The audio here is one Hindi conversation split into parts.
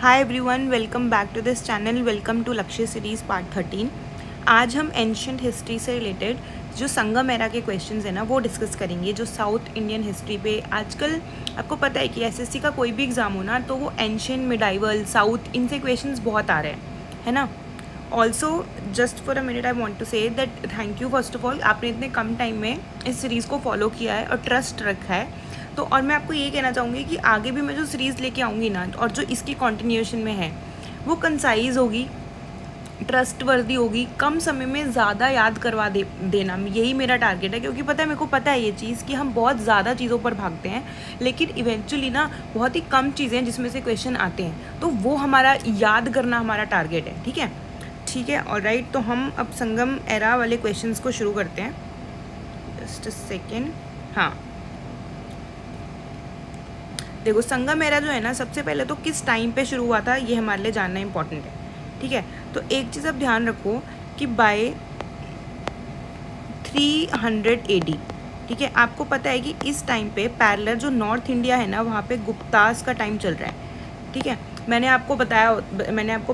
Hi everyone, welcome back to this channel. Welcome to Lakshya series part 13। आज हम एंशंट हिस्ट्री से रिलेटेड जो संगम एरा के क्वेश्चंस हैं ना वो डिस्कस करेंगे। जो साउथ इंडियन हिस्ट्री पे आजकल आपको पता है कि एसएससी का कोई भी एग्ज़ाम हो ना तो वो एंशंट, मिडाइवल, साउथ, इनसे क्वेश्चंस बहुत आ रहे हैं, है ना। Also just for a minute I want to say that thank you first of all, आपने इतने कम टाइम में इस सीरीज़ को फॉलो किया है और ट्रस्ट रखा है। तो और मैं आपको ये कहना चाहूँगी कि आगे भी मैं जो सीरीज़ लेके आऊँगी ना और जो इसकी कॉन्टिन्यूएशन में है वो कंसाइज होगी, ट्रस्ट वर्दी होगी, कम समय में ज़्यादा याद करवा देना, यही मेरा टारगेट है। क्योंकि पता है, मेरे को पता है ये चीज़ कि हम बहुत ज़्यादा चीज़ों पर भागते हैं लेकिन इवेंचुअली ना बहुत ही कम चीज़ें हैं जिसमें से क्वेश्चन आते हैं, तो वो हमारा याद करना हमारा टारगेट है। ठीक है ऑलराइट। तो हम अब संगम एरा वाले क्वेश्चंस को शुरू करते हैं। Just a second. हाँ देखो, संगम एरा जो है ना, सबसे पहले तो किस टाइम पे शुरू हुआ था ये हमारे लिए जानना इंपॉर्टेंट है। ठीक है, तो एक चीज़ आप ध्यान रखो कि बाय 300 AD, ठीक है, आपको पता है कि इस टाइम पे पैरेलल जो नॉर्थ इंडिया है ना वहाँ पे गुप्तास का टाइम चल रहा है। ठीक है, मैंने आपको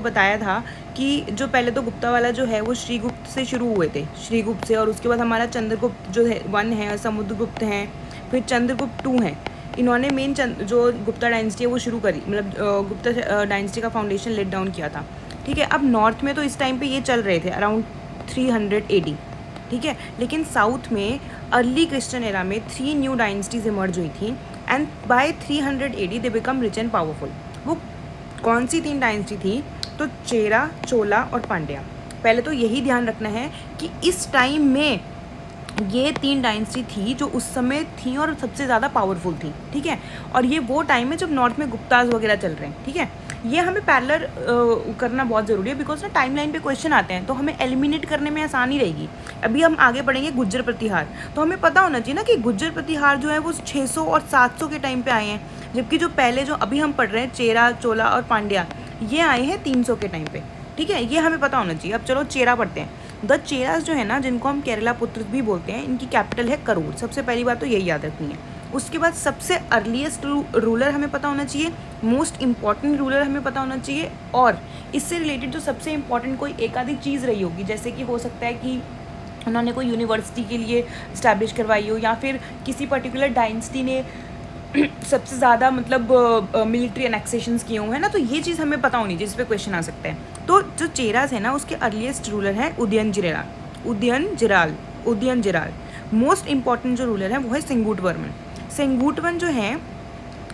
बताया था कि जो पहले तो गुप्ता वाला जो है वो श्रीगुप्त से शुरू हुए थे, श्रीगुप्त से, और उसके बाद हमारा चंद्रगुप्त जो है 1 है, समुद्रगुप्त हैं, फिर चंद्रगुप्त 2 हैं। इन्होंने मेन जो गुप्ता डायनेस्टी है वो शुरू करी, मतलब गुप्ता डायनेस्टी का फाउंडेशन लेट डाउन किया था। ठीक है, अब नॉर्थ में तो इस टाइम पे ये चल रहे थे अराउंड 300 AD। ठीक है, लेकिन साउथ में अर्ली क्रिश्चियन एरा में 3 न्यू डायनेस्टीज इमर्ज हुई थी and by 300 AD they become rich and powerful. वो कौन सी 3 डायनेस्टी थी? तो चेरा, चोला और पांड्या। पहले तो यही ध्यान रखना है कि इस टाइम में ये 3 डायनेस्टी थी जो उस समय थी और सबसे ज़्यादा पावरफुल थी। ठीक है, और ये वो टाइम है जब नॉर्थ में गुप्ताज वगैरह चल रहे हैं। ठीक है, ये हमें पैरेलल करना बहुत ज़रूरी है बिकॉज ना टाइमलाइन पे क्वेश्चन आते हैं तो हमें एलिमिनेट करने में आसानी रहेगी। अभी हम आगे बढ़ेंगे गुज्जर प्रतिहार, तो हमें पता होना चाहिए ना कि गुज्जर प्रतिहार जो है वो 600 और 700 के टाइम पे आए हैं, जबकि जो पहले जो अभी हम पढ़ रहे हैं चेरा, चोला और पांड्या, ये आए हैं 300 के टाइम पे। ठीक है, ये हमें पता होना चाहिए। अब चलो चेरा पढ़ते हैं। द चेरास जो है ना, जिनको हम केरला पुत्र भी बोलते हैं, इनकी कैपिटल है करूर। सबसे पहली बात तो यही याद रखनी है। उसके बाद सबसे अर्लीस्ट रूलर हमें पता होना चाहिए, मोस्ट इंपॉर्टेंट रूलर हमें पता होना चाहिए, और इससे रिलेटेड जो सबसे इंपॉर्टेंट कोई एक आधी चीज़ रही होगी, जैसे कि हो सकता है कि उन्होंने कोई यूनिवर्सिटी के लिए इस्टेब्लिश करवाई हो, या फिर किसी पर्टिकुलर डायनेस्टी ने सबसे ज़्यादा मतलब मिलिट्री एनेक्सेशंस किए हुए हैं ना, तो ये चीज़ हमें पता होनी चाहिए जिस पे क्वेश्चन आ सकता है। तो जो चेरास है ना, उसके अर्लीस्ट रूलर हैं उदयनजिराल। मोस्ट इंपॉर्टेंट जो रूलर है वो है सेंगूटवन जो है,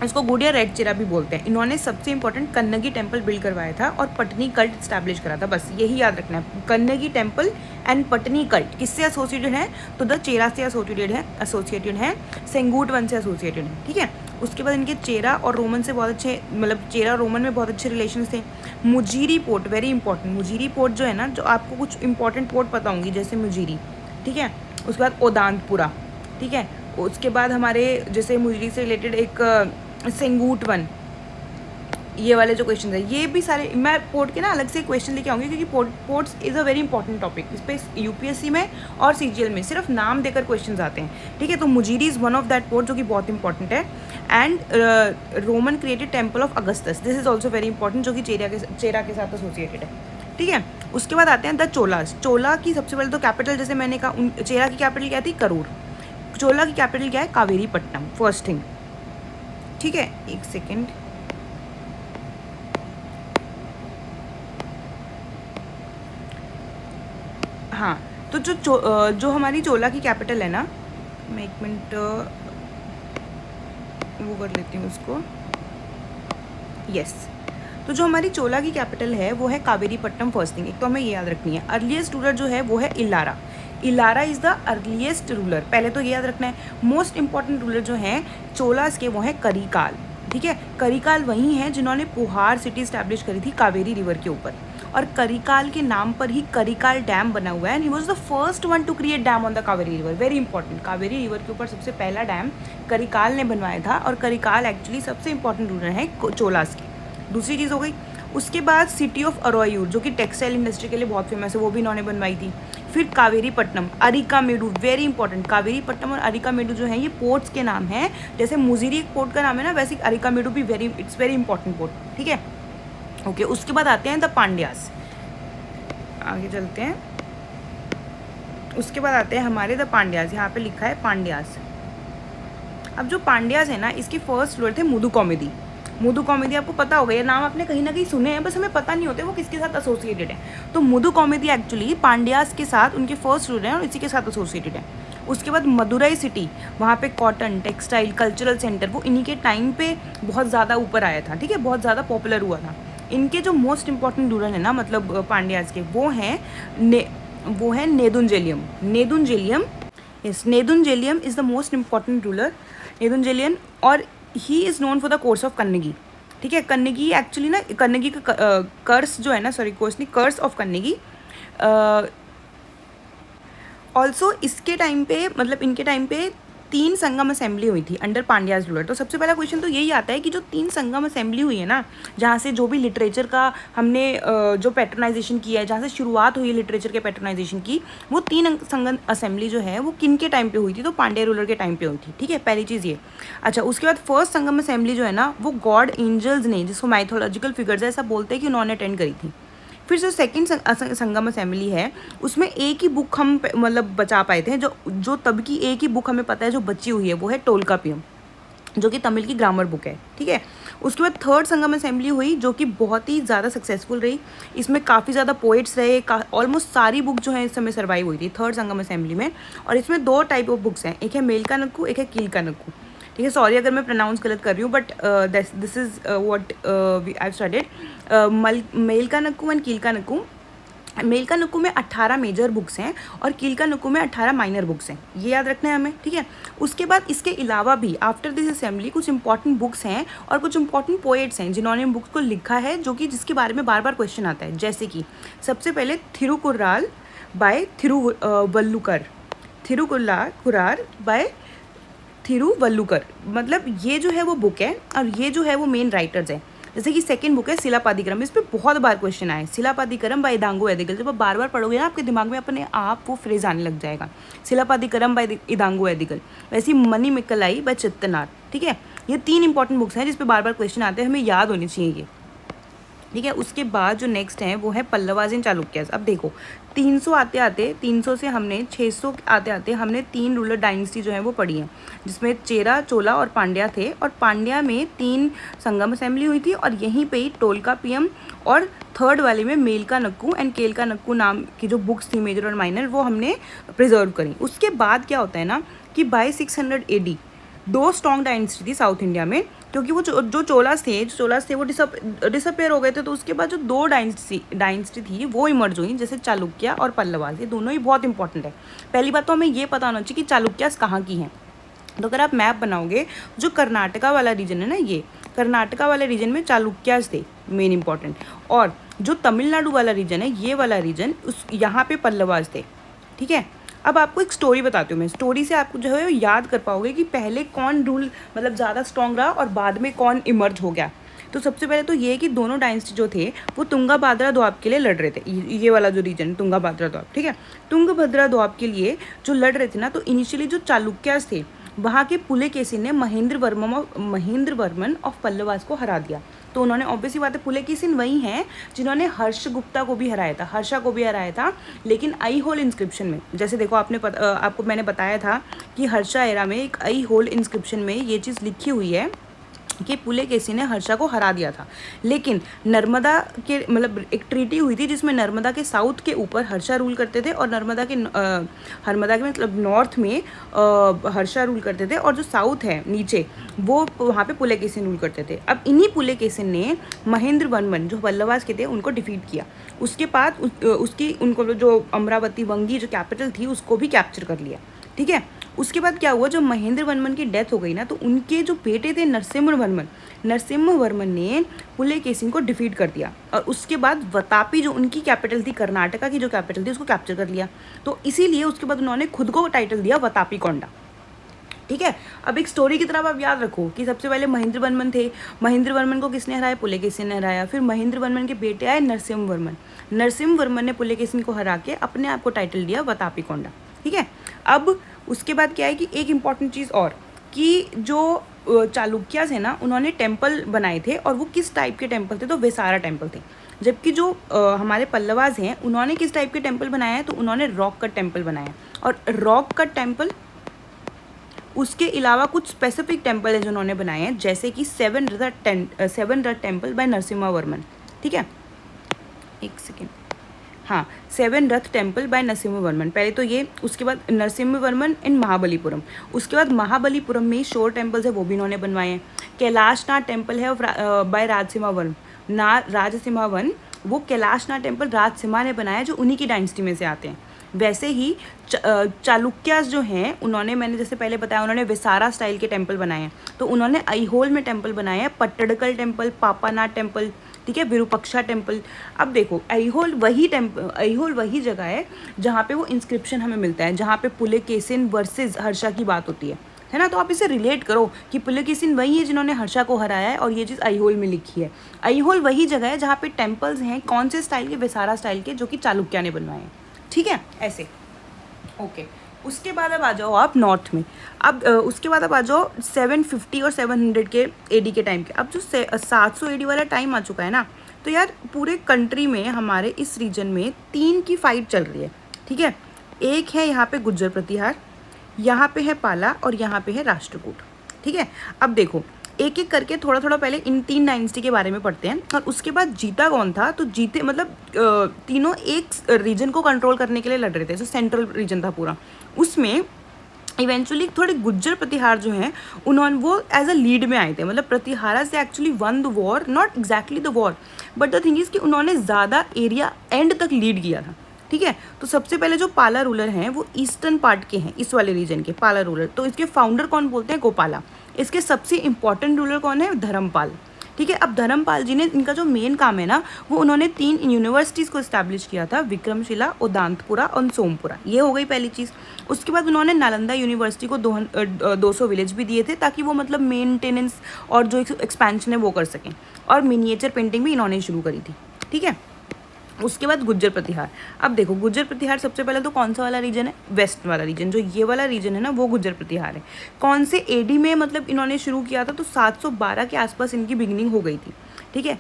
इसको गुडिया रेड चेरा भी बोलते हैं। इन्होंने सबसे इंपॉर्टेंट कन्नगी टेम्पल बिल्ड करवाया था और पटनी कल्ट स्टैब्लिश करा था। बस यही याद रखना है, Kannagi temple and Patni cult किससे एसोसिएटेड है? तो द चेरा से एसोसिएटेड है, सेंगूटवन से एसोसिएटेड है। ठीक है, उसके बाद इनके चेरा और रोमन से बहुत अच्छे, मतलब चेरा रोमन में बहुत अच्छे रिलेशन थे। Muziris port very important, Muziris port जो है ना, जो आपको कुछ इंपॉर्टेंट पोर्ट पता होंगी जैसे मुजीरी। ठीक है, उसके बाद ओदानपुरा। ठीक है, उसके बाद हमारे जैसे मुजीरी से रिलेटेड एक सेंगूटवन, ये वाले जो क्वेश्चन है ये भी सारे मैं पोर्ट के ना अलग से क्वेश्चन लेके आऊँगी, क्योंकि ports is a very important topic. इस पर यूपीएससी में और सीजीएल में सिर्फ नाम देकर क्वेश्चंस आते हैं। ठीक है, तो Muziris is one of that port जो कि बहुत इंपॉर्टेंट है। And Roman created temple of Augustus, this is also very important, जो कि चेरा के साथ एसोसिएटेड है। ठीक है, उसके बाद आते हैं द चोलास। चोला की सबसे पहले तो कैपिटल, जैसे मैंने कहा, चेरा की कैपिटल क्या थी? करूर। चोला की कैपिटल क्या है? Kaveripattinam, first thing. ठीक है, एक सेकेंड। हाँ, तो जो हमारी चोला की कैपिटल है ना, मैं एक मिनट वो कर लेती हूँ उसको। यस, तो जो हमारी चोला की कैपिटल है वो है कावेरीपट्टनम, फर्स्ट थिंग। एक तो हमें ये याद रखनी है। अर्लीस्ट रूलर जो है वो है इलारा इज़ द अर्लीस्ट रूलर, पहले तो ये याद रखना है। मोस्ट इंपॉर्टेंट रूलर जो हैं चोलास के वो हैं करिकाल। ठीक है, करिकाल वही हैं जिन्होंने पुहार सिटी इस्टेब्लिश करी थी कावेरी रिवर के ऊपर, और करिकाल के नाम पर ही करिकाल डैम बना हुआ है and he was the first one two create dam on the Kaveri river. Very important, Kaveri river के ऊपर सबसे पहला डैम करिकाल ने बनवाया था, और करिकाल एक्चुअली सबसे इंपॉर्टेंट रूलर हैं चोलास की। दूसरी चीज़ हो गई। उसके बाद सिटी ऑफ अरोयूर जो कि टेक्सटाइल इंडस्ट्री के लिए बहुत फेमस है, वो भी इन्होंने बनवाई थी। फिर कावेरीपट्टनम, अरिकामेडु, वेरी इंपॉर्टेंट। कावेरीपट्टनम और अरिकामेडु जो है ये पोर्ट्स के नाम हैं। जैसे मुजीरी एक पोर्ट का नाम है ना, वैसे अरिकामेडु भी इट्स वेरी इंपॉर्टेंट पोर्ट। ठीक है, ओके, उसके बाद आते हैं द पांड्यास, आगे चलते हैं। उसके बाद आते हैं हमारे द पांड्यास, यहाँ पे लिखा है पांड्यास। अब जो पांड्यास है ना, इसके फर्स्ट रूलर थे मुदुकौमेदी। मुदुकौमेदी आपको पता होगा, ये नाम आपने कहीं ना कहीं सुने हैं, बस हमें पता नहीं होते वो किसके साथ एसोसिएटेड है। तो मुदुकौमेदी एक्चुअली पांड्यास के साथ उनके फर्स्ट रूलर हैं और इसी के साथ एसोसिएटेड है। उसके बाद मदुरई सिटी, वहाँ पे कॉटन, टेक्सटाइल, कल्चरल सेंटर, वो इन्हीं के टाइम पे बहुत ज़्यादा ऊपर आया था, ठीक है, बहुत ज़्यादा पॉपुलर हुआ था। इनके जो मोस्ट इंपॉर्टेंट रूलर है ना, मतलब पांड्यास के, वो हैं Nedunjeliyan. Nedunjeliyan, yes, Nedunjeliyan is the most important ruler, Nedunjeliyan, और he is known for the curse of Kannagi, ठीक है। कन्नगी एक्चुअली ना, कन्नगी का कर्स जो है ना, सॉरी कोर्स नहीं, कर्स ऑफ कन्नगी। ऑल्सो इसके टाइम पे, मतलब इनके टाइम पे 3 संगम असेंबली हुई थी अंडर पांड्यास रूलर। तो सबसे पहला क्वेश्चन तो यही आता है कि जो 3 संगम असेंबली हुई है ना, जहाँ से जो भी लिटरेचर का हमने जो पैटर्नाइजेशन किया है, जहाँ से शुरुआत हुई है लिटरेचर के पैटर्नाइजेशन की, वो 3 संगम असेंबली जो है वो किन के टाइम पे हुई थी? तो पांड्या रूलर के टाइम पे हुई थी, ठीक है, पहली चीज़ ये। अच्छा, उसके बाद फर्स्ट संगम असेंबली जो है ना, वो गॉड एंजल्स ने, जिसको माइथोलॉजिकल फिगर्स है ऐसा बोलते हैं कि उन्होंने अटेंड करी थी। फिर जो सेकंड संगम असेंबली है, उसमें एक ही बुक हम मतलब बचा पाए थे, जो तब की एक ही बुक हमें पता है जो बची हुई है, वो है टोलकापियम, जो कि तमिल की ग्रामर बुक है, ठीक है। उसके बाद थर्ड संगम असेंबली हुई, जो कि बहुत ही ज़्यादा सक्सेसफुल रही। इसमें काफ़ी ज़्यादा पोइट्स रहे, ऑलमोस्ट सारी बुक जो है इस समय सर्वाइव हुई थी थर्ड संगम असेंबली में। और इसमें 2 टाइप ऑफ बुक्स हैं, एक है मेलका नक्कू, एक है कीलका नक्कू, ठीक है। सॉरी अगर मैं प्रोनाउंस गलत कर रही हूँ, but this is what I studied. Melkanakku and Kilkanakku. Melkanakku में 18 मेजर बुक्स हैं और कीलका नक्कू में 18 माइनर बुक्स हैं, ये याद रखना है हमें, ठीक है। उसके बाद इसके अलावा भी आफ्टर दिस असेंबली कुछ इंपॉर्टेंट बुक्स हैं और कुछ इंपॉर्टेंट पोएट्स हैं जिन्होंने बुक्स को लिखा है, जो कि जिसके बारे में बार बार क्वेश्चन आता है। जैसे कि सबसे पहले थिरुकुर्राल बाय थिरुवल्लुकर, थिरुकुर्रार बाय थिरुवल्लुकर, मतलब ये जो है वो बुक है और ये जो है वो मेन राइटर्स हैं। जैसे कि सेकंड बुक है सिलापादिकरम, इस पर बहुत बार क्वेश्चन आए, सिलापादिकरम बाय इदांगो एदिगल। जब आप बार बार पढ़ोगे ना, आपके दिमाग में अपने आप वो फ्रेज आने लग जाएगा, सिलापादिकरम बाय इदांगो एदिगल। वैसे मणिमेकलाई बाय चित्तनार, ठीक है। ये 3 इंपॉर्टेंट बुक्स हैं जिस पे बार बार क्वेश्चन आते हैं, हमें याद होनी चाहिए ये, ठीक है। उसके बाद जो नेक्स्ट है वो है पल्लवाज एंड चालुक्यास। अब देखो 300 आते आते 300 से हमने 600 आते आते हमने 3 रूलर डायनेस्टी जो है वो पढ़ी हैं, जिसमें चेरा, चोला और पांड्या थे। और पांड्या में 3 संगम असेंबली हुई थी और यहीं पे ही टोलकापियम और थर्ड वाले में मेलका नक्कू एंड केलका नक्कू नाम की जो बुक्स थी मेजर और माइनर, वो हमने प्रिजर्व करी। उसके बाद क्या होता है ना कि बाय 600 AD 2 स्ट्रॉन्ग डायनेस्टी थी साउथ इंडिया में, क्योंकि वो जो चोलास थे वो डिसअपेयर हो गए थे। तो उसके बाद जो 2 डायनेस्टी थी वो इमर्ज हुई, जैसे चालुक्या और पल्लवास। ये दोनों ही बहुत इंपॉर्टेंट है। पहली बात तो हमें ये पता होना चाहिए कि चालुक्यास कहाँ की हैं। तो अगर आप मैप बनाओगे, जो कर्नाटका वाला रीजन है ना, ये कर्नाटका वाले रीजन में चालुक्यास थे मेन इंपॉर्टेंट, और जो तमिलनाडु वाला रीजन है, ये वाला रीजन, उस यहाँ पे पल्लवास थे, ठीक है। अब आपको एक स्टोरी बताती हूँ मैं, स्टोरी से आपको जो है याद कर पाओगे कि पहले कौन रूल मतलब ज़्यादा स्ट्रॉन्ग रहा और बाद में कौन इमर्ज हो गया। तो सबसे पहले तो ये कि दोनों डायनेस्टी जो थे वो तुंगाभाद्रा दोआब के लिए लड़ रहे थे। ये वाला जो रीजन तुंगाभाद्रा दोआब, ठीक है, तुंगभद्रा दोआब के लिए जो लड़ रहे थे ना, तो इनिशियली जो चालुक्यास थे वहाँ के पुलकेशिन ने महेंद्र वर्मन ऑफ पल्लवास को हरा दिया। तो उन्होंने ऑब्वियसली बात है, पुलकेशिन वही हैं जिन्होंने हर्षगुप्ता को भी हराया था, हर्षा को भी हराया था, लेकिन आई होल इंस्क्रिप्शन में। जैसे देखो आपको मैंने बताया था कि हर्षा एरा में एक आई होल इंस्क्रिप्शन में ये चीज़ लिखी हुई है कि पुलकेशी ने हर्षा को हरा दिया था। लेकिन नर्मदा के मतलब एक ट्रीटी हुई थी जिसमें नर्मदा के साउथ के ऊपर हर्षा रूल करते थे और नर्मदा के मतलब नॉर्थ में हर्षा रूल करते थे, और जो साउथ है नीचे वो वहाँ पे पुलकेशिन रूल करते थे। अब इन्हीं पुलकेशिन ने महेंद्र वर्मन जो पल्लवास के थे उनको डिफीट किया। उसके बाद उनको जो अमरावती वंगी जो कैपिटल थी उसको भी कैप्चर कर लिया, ठीक है। उसके बाद क्या हुआ, जब महेंद्र वर्मन की डेथ हो गई ना, तो उनके जो बेटे थे नरसिम्हा वर्मन ने पुलकेशिन को डिफीट कर दिया और उसके बाद वतापी जो उनकी कैपिटल थी, कर्नाटका की जो कैपिटल थी, उसको कैप्चर कर लिया। तो इसीलिए उसके बाद उन्होंने खुद को टाइटल दिया वतापी कोंडा, ठीक है। अब एक स्टोरी की तरफ आप याद रखो कि सबसे पहले महेंद्र वर्मन थे, महेंद्र वर्मन को किसने हराया? पुलकेशिन ने हराया। फिर महेंद्र वर्मन के बेटे आए नरसिम्हा वर्मन ने पुलकेशिन को हरा के अपने आप को टाइटल दिया वतापी कोंडा, ठीक है। अब उसके बाद क्या है कि एक इम्पॉर्टेंट चीज़ और, कि जो चालुक्यास है ना, उन्होंने टेम्पल बनाए थे, और वो किस टाइप के टेम्पल थे, तो वेसारा टेम्पल थे। जबकि जो हमारे पल्लवास हैं उन्होंने किस टाइप के टेम्पल बनाए हैं, तो उन्होंने रॉक कट टेम्पल बनाए हैं। और रॉक कट टेम्पल, उसके अलावा कुछ स्पेसिफिक टेम्पल है जो उन्होंने बनाए हैं, जैसे कि सेवन रथ टेम्पल बाय नरसिम्हा वर्मन। ठीक है, एक सेकेंड, हाँ, सेवन रथ टेम्पल बाय नरसिम्हा वर्मन, पहले तो ये, उसके बाद नरसिम्हा वर्मन इन महाबलीपुरम, उसके बाद महाबलीपुरम में शोर टेम्पल्स है वो भी इन्होंने बनवाए हैं। कैलाशनाथ टेम्पल है by Rajasimha one, Rajasimha one, वो कैलाशनाथ टेम्पल राजसिम्हा ने बनाया, जो उन्हीं की डायनेस्टी में से आते हैं। वैसे ही चालुक्यास जो हैं उन्होंने, मैंने जैसे पहले बताया, उन्होंने विसारा स्टाइल के टेम्पल बनाए हैं। तो उन्होंने ऐहोल में टेम्पल बनाए हैं, पट्टडकल टेम्पल, पापानाथ टेम्पल, ठीक है, विरूपक्षा टेम्पल। अब देखो, ऐहोल वही जगह है जहाँ पे वो इंस्क्रिप्शन हमें मिलता है, जहाँ पे पुलकेशिन वर्सेस हर्षा की बात होती है ना। तो आप इसे रिलेट करो कि पुलकेशिन वही है जिन्होंने हर्षा को हराया है, और ये चीज़ ऐहोल में लिखी है। ऐहोल वही जगह है जहाँ पे टेम्पल्स हैं, कौन से स्टाइल के, विसारा स्टाइल के, जो कि चालुक्या ने बनवाए हैं। ठीक है, ऐसे, ओके। उसके बाद अब आ जाओ आप नॉर्थ में। अब उसके बाद अब आ जाओ 750 और 700 के एडी के टाइम के। अब जो 700 एडी वाला टाइम आ चुका है ना, तो यार पूरे कंट्री में, हमारे इस रीजन में 3 की फाइट चल रही है। ठीक है, एक है यहाँ पे गुज्जर प्रतिहार, यहाँ पे है पाला, और यहाँ पे है राष्ट्रकूट। ठीक है, अब देखो एक एक करके थोड़ा थोड़ा पहले इन 3 डायनेस्टी के बारे में पढ़ते हैं, और उसके बाद जीता कौन था। तो जीते मतलब तीनों एक रीजन को कंट्रोल करने के लिए लड़ रहे थे, जो सेंट्रल रीजन था पूरा, उसमें इवेंचुअली थोड़े गुज्जर प्रतिहार जो हैं उन्होंने, वो एज अ लीड में आए थे। मतलब प्रतिहारा से actually one the war, not exactly the war, but the thing is कि उन्होंने ज़्यादा एरिया एंड तक लीड किया था। ठीक है, तो सबसे पहले जो पाला रूलर हैं वो ईस्टर्न पार्ट के हैं, इस वाले रीजन के पाला रूलर। तो इसके फाउंडर कौन बोलते हैं, गोपाला। इसके सबसे इंपॉर्टेंट रूलर कौन है, धर्मपाल। ठीक है, अब धर्मपाल जी ने, इनका जो मेन काम है ना, वो उन्होंने 3 यूनिवर्सिटीज़ को इस्टेब्लिश किया था, विक्रमशिला, उदांतपुरा और सोमपुरा। ये हो गई पहली चीज़। उसके बाद उन्होंने नालंदा यूनिवर्सिटी को 200 विलेज भी दिए थे, ताकि वो मतलब मेंटेनेंस और जो एक्सपेंशन है वो कर सकें। और मिनिएचर पेंटिंग भी इन्होंने शुरू करी थी। ठीक है, उसके बाद गुज्जर प्रतिहार। अब देखो, गुज्जर प्रतिहार सबसे पहले तो कौन सा वाला रीजन है, वेस्ट वाला रीजन, जो ये वाला रीजन है ना, वो गुज्जर प्रतिहार है। कौन से एडी में मतलब इन्होंने शुरू किया था, तो 712 के आसपास इनकी बिगिनिंग हो गई थी। ठीक है,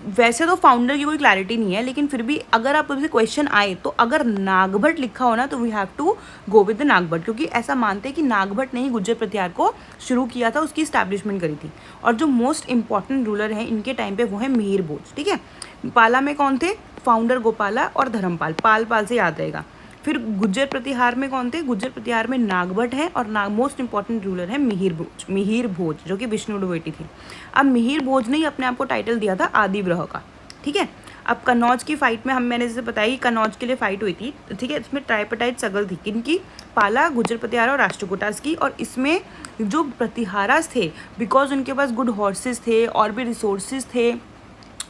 वैसे तो फाउंडर की कोई क्लैरिटी नहीं है, लेकिन फिर भी अगर आप मुझसे क्वेश्चन आए, तो अगर नागभट्ट लिखा हो ना, तो we have to go with the Nagabhata, क्योंकि ऐसा मानते हैं कि नागभट्ट ने ही गुज्जर प्रतिहार को शुरू किया था, उसकी इस्टेब्लिशमेंट करी थी। और जो मोस्ट इंपॉर्टेंट रूलर हैं इनके टाइम पे वो है मिहिर भोज। ठीक है, पाला में कौन थे, फाउंडर गोपाला और धर्मपाल, पाल से याद रहेगा। फिर गुज्जर प्रतिहार में कौन थे, गुज्जर प्रतिहार में नागभट्ट है, और मोस्ट इंपॉर्टेंट रूलर है मिहिर भोज, जो कि विष्णु बेटी थी। अब मिहिर भोज ने ही अपने आप को टाइटल दिया था आदिव्रह का। ठीक है, अब कन्नौज की फाइट में मैंने जैसे बताया, कन्नौज के लिए फाइट हुई थी। ठीक है, इसमें ट्राइपेटाइट सगल थी, किनकी, पाला, गुज्जर प्रतिहार और राष्ट्रकूटास की। और इसमें जो प्रतिहारास थे, बिकॉज उनके पास गुड हॉर्सेस थे और भी रिसोर्सेज थे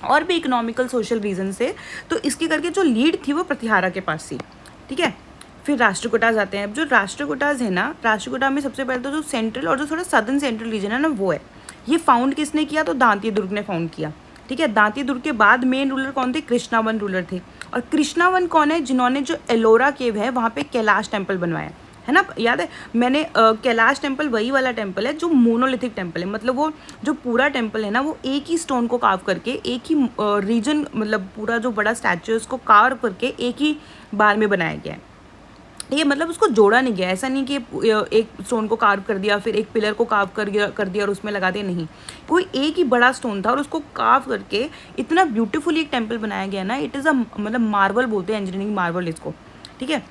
और भी इकोनॉमिकल सोशल रीजन से, तो इसके करके जो लीड थी वो प्रतिहारा के पास थी। ठीक है, फिर राष्ट्रकूटास आते हैं। अब जो राष्ट्रकूटास है ना, राष्ट्रकूटा में सबसे पहले तो जो सेंट्रल और जो थोड़ा सदर्न सेंट्रल रीजन है ना, वो है। ये फाउंड किसने किया, तो दांती दुर्ग ने फाउंड किया। ठीक है, दांती दुर्ग के बाद मेन रूलर कौन थे, कृष्णावन रूलर थे। और कृष्णावन कौन है, जिन्होंने जो एलोरा केव है वहाँ पे कैलाश टेम्पल बनवाया है ना, याद है मैंने, कैलाश टेम्पल वही वाला टेम्पल है जो मोनोलिथिक टेम्पल है। मतलब वो जो पूरा टेम्पल है ना, वो एक ही स्टोन को कार्व करके, एक ही रीजन, मतलब पूरा जो बड़ा स्टैचू है उसको कार्व करके एक ही बार में बनाया गया है। ये मतलब उसको जोड़ा नहीं गया, ऐसा नहीं कि एक स्टोन को कार्व कर दिया, फिर एक पिलर को कार्व कर दिया और उसमें लगा दिया, नहीं। कोई एक ही बड़ा स्टोन था और उसको कार्व करके इतना ब्यूटीफुली एक टेम्पल बनाया गया ना, इट इज़ अ मतलब मार्बल बोलते हैं, इंजीनियरिंग मार्बल इसको। ठीक है,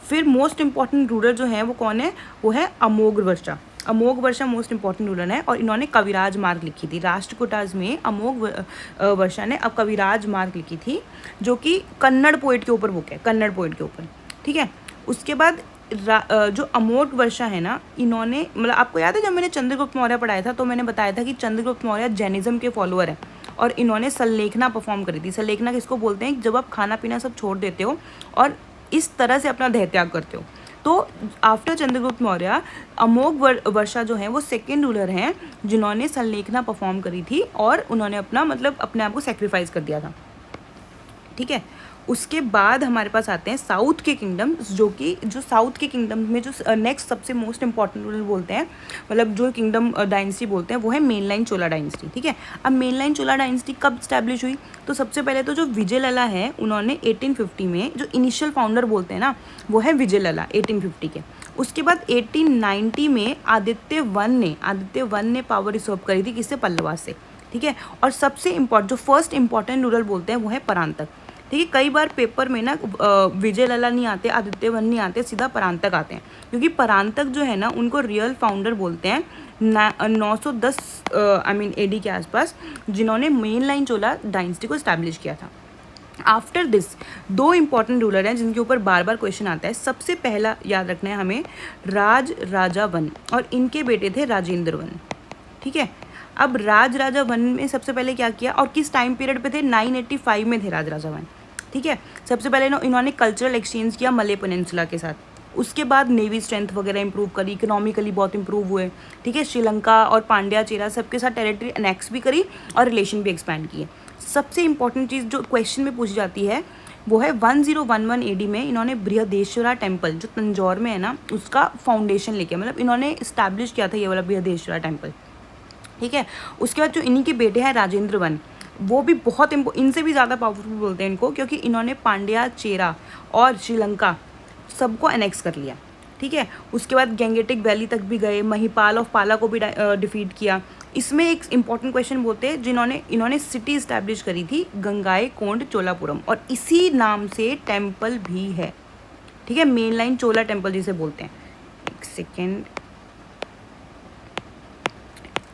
फिर मोस्ट इंपॉर्टेंट रूलर जो है वो कौन है, वो है अमोघ वर्षा। अमोघ वर्षा मोस्ट इंपॉर्टेंट रूलर है, और इन्होंने कविराज मार्ग लिखी थी। राष्ट्रकूटास में अमोघ वर्षा ने अब कविराज मार्ग लिखी थी, जो कि कन्नड़ पोइट के ऊपर बुक है, कन्नड़ पोइट के ऊपर। ठीक है, उसके बाद जो अमोघ वर्षा है ना, इन्होंने, मतलब आपको याद है जब मैंने चंद्रगुप्त मौर्य पढ़ाया था, तो मैंने बताया था कि चंद्रगुप्त मौर्य जैनिज्म के फॉलोअर है, और इन्होंने सल्लेखना परफॉर्म करी थी। सल्लेखना किसको बोलते हैं, जब आप खाना पीना सब छोड़ देते हो और इस तरह से अपना देह त्याग करते हो। तो आफ्टर चंद्रगुप्त मौर्य, अमोघ वर्षा जो है वो सेकेंड रूलर हैं जिन्होंने सल्लेखना परफॉर्म करी थी, और उन्होंने अपना मतलब अपने आप को सेक्रीफाइस कर दिया था। ठीक है, उसके बाद हमारे पास आते हैं साउथ के किंगडम्स, जो साउथ के किंगडम में जो नेक्स्ट सबसे मोस्ट इंपॉर्टेंट रूलर बोलते हैं, मतलब जो किंगडम डायनेस्टी बोलते हैं, वो है मेन लाइन चोला डायनेस्टी। ठीक है, अब मेन लाइन चोला डायनेस्टी कब स्टैब्लिश हुई? तो सबसे पहले तो जो विजयलला है उन्होंने 1850 में, जो इनिशियल फाउंडर बोलते हैं ना, वो है विजयलला 1850 के। उसके बाद 1890 में आदित्य वन ने पावर रिसर्व करी थी, किससे? पल्लवा से। ठीक है, और सबसे इम्पोर्टेंट जो फर्स्ट इंपॉर्टेंट रूलर बोलते हैं वो है परांतक। ठीक है, कई बार पेपर में ना विजयलला नहीं आते, आदित्य वन नहीं आते, सीधा परांतक आते हैं, क्योंकि परांतक जो है ना उनको रियल फाउंडर बोलते हैं 910 AD के आसपास, जिन्होंने मेन लाइन चोला डायनेस्टी को स्टैब्लिश किया था। आफ्टर दिस 2 इंपॉर्टेंट रूलर हैं जिनके ऊपर बार बार क्वेश्चन आता है। सबसे पहला याद रखना है हमें, राज राजा वन, और इनके बेटे थे राजेंद्र वन। ठीक है, अब राज राजा वन में सबसे पहले क्या किया और किस टाइम पीरियड पे थे? 985 में थे राज राजा वन। ठीक है, सबसे पहले इन्होंने कल्चरल एक्सचेंज किया मलय पेनिनसुला के साथ। उसके बाद नेवी स्ट्रेंथ वगैरह इंप्रूव करी, इकोनॉमिकली बहुत इंप्रूव हुए। ठीक है, श्रीलंका और पांड्या चेरा सबके साथ टेरिटरी अनेक्स भी करी और रिलेशन भी एक्सपैंड किए। सबसे इंपॉर्टेंट चीज़ जो क्वेश्चन में पूछी जाती है वो है 1011 AD में इन्होंने बृहदेश्वरा टेम्पल जो तंजौर में है ना, उसका फाउंडेशन लेके, मतलब इन्होंने इस्टेब्लिश किया था ये वाला बृहदेश्वरा टेम्पल। ठीक है, उसके बाद जो इन्हीं के बेटे हैं राजेंद्र वन, वो भी बहुत इनसे भी ज़्यादा पावरफुल बोलते हैं इनको, क्योंकि इन्होंने पांड्या चेरा और श्रीलंका सबको अनेक्स कर लिया। ठीक है, उसके बाद गैंगेटिक वैली तक भी गए, महिपाल ऑफ पाला को भी डिफीट किया। इसमें एक इंपॉर्टेंट क्वेश्चन बोलते हैं इन्होंने सिटी इस्टेब्लिश करी थी गंगाई कोंड चोलापुरम, और इसी नाम से टेम्पल भी है। ठीक है, मेन लाइन चोला टेम्पल जिसे बोलते हैं। एक सेकेंड,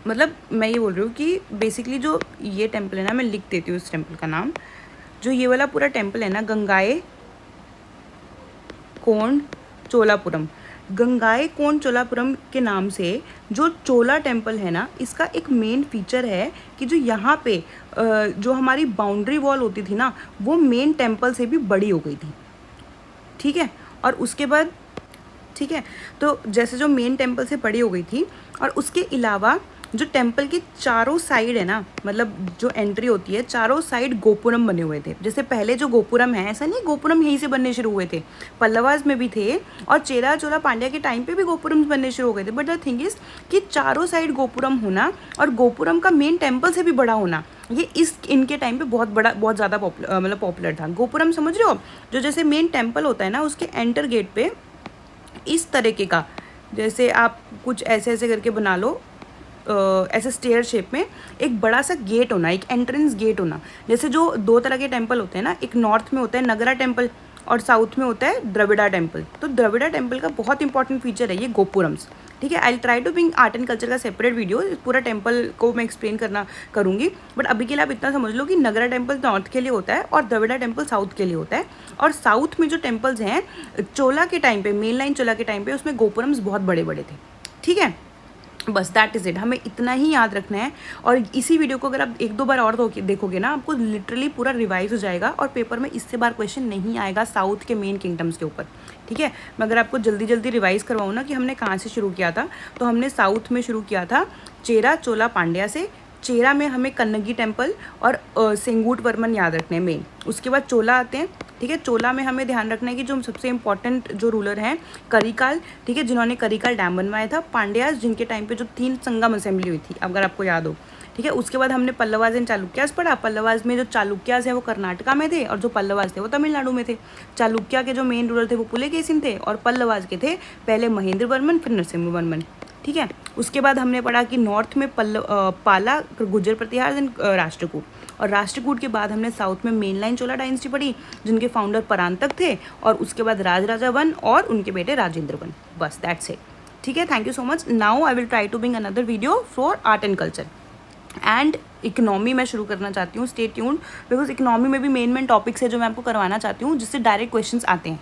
मतलब मैं ये बोल रही हूँ कि बेसिकली जो ये टेम्पल है ना, मैं लिख देती हूँ इस टेम्पल का नाम। जो ये वाला पूरा टेम्पल है ना, गंगाई कोंड चोलापुरम, गंगाई कोंड चोलापुरम के नाम से जो चोला टेम्पल है ना, इसका एक मेन फीचर है कि जो यहाँ पे जो हमारी बाउंड्री वॉल होती थी ना, वो मेन टेम्पल से भी बड़ी हो गई थी। ठीक है, और उसके बाद ठीक है, तो जैसे जो मेन टेम्पल से बड़ी हो गई थी, और उसके अलावा जो टेम्पल के चारों साइड है ना, मतलब जो एंट्री होती है चारों साइड गोपुरम बने हुए थे। जैसे पहले जो गोपुरम है, ऐसा नहीं गोपुरम यहीं से बनने शुरू हुए थे, पल्लवास में भी थे और चेरा चोला पांड्या के टाइम पे भी गोपुरम बनने शुरू हो गए थे। बट द थिंग इज कि चारों साइड गोपुरम होना और गोपुरम का मेन टेम्पल से भी बड़ा होना, ये इनके टाइम पे बहुत ज़्यादा पॉपुलर था। गोपुरम समझ रहे हो, जो जैसे मेन टेम्पल होता है ना, उसके एंटर गेट पे इस तरीके का, जैसे आप कुछ ऐसे ऐसे करके बना लो, ऐसे स्टेयर शेप में एक बड़ा सा गेट होना, एक एंट्रेंस गेट होना। जैसे जो 2 तरह के टेम्पल होते हैं ना, एक नॉर्थ में होता है नगरा टेम्पल और साउथ में होता है द्रविड़ा टेम्पल। तो द्रविड़ा टेम्पल का बहुत इंपॉर्टेंट फीचर है ये गोपुरम्स। ठीक है, I try to bring art and culture का सेपरेट वीडियो, पूरा टेम्पल को मैं एक्सप्लेन करूँगी। बट अभी के लिए आप इतना समझ लो कि नगरा टेम्पल नॉर्थ के लिए होता है और द्रविड़ा टेम्पल साउथ के लिए होता है। और साउथ में जो टेम्पल्स हैं चोला के टाइम पे, मेन लाइन चोला के टाइम पे, उसमें गोपुरम्स बहुत बड़े बड़े थे। ठीक है, बस दैट इज़ इट, हमें इतना ही याद रखना है। और इसी वीडियो को अगर आप 1-2 बार और देखोगे ना, आपको लिटरली पूरा रिवाइज हो जाएगा और पेपर में इससे बार क्वेश्चन नहीं आएगा साउथ के मेन किंगडम्स के ऊपर। ठीक है, मैं अगर आपको जल्दी जल्दी रिवाइज करवाऊँ ना कि हमने कहाँ से शुरू किया था, तो हमने साउथ में शुरू किया था चेरा चोला पांड्या से। चेरा में हमें कन्नगी टेम्पल और सेंगूट वर्मन याद रखने हैं मेन। उसके बाद चोला आते हैं। ठीक है, चोला में हमें ध्यान रखना है कि जो सबसे इंपॉर्टेंट जो रूलर हैं करिकाल, ठीक है, जिन्होंने करिकाल डैम बनवाया था। पांड्यास, जिनके टाइम पे जो 3 संगम असेंबली हुई थी, अगर आपको याद हो। ठीक है, उसके बाद हमने पल्लवास एंड चालुक्यास पढ़ा। पल्लवास में जो चालुक्यास हैं वो कर्नाटका में थे और जो पल्लवास थे वो तमिलनाडु में थे। चालुक्या के जो मेन रूलर थे वो पुलकेशिन थे और पल्लवास के थे पहले महेंद्र वर्मन, फिर नरसिम्हा वर्मन। ठीक है, उसके बाद हमने पढ़ा कि नॉर्थ में पाला, गुर्जर प्रतिहार एंड राष्ट्रकूट, और राष्ट्रकूट के बाद हमने साउथ में मेन लाइन चोला डायनेस्टी पढ़ी, जिनके फाउंडर परांतक थे, और उसके बाद राज राजा वन और उनके बेटे राजेंद्र वन। बस दैट्स इट। ठीक है, thank you so much. Now I will try to bring another video for art and culture and economy मैं शुरू करना चाहती हूँ। स्टे ट्यून्ड, बिकॉज इकोनॉमी में भी मेन टॉपिक्स है जो मैं आपको करवाना चाहती हूँ, जिससे डायरेक्ट क्वेश्चंस आते हैं।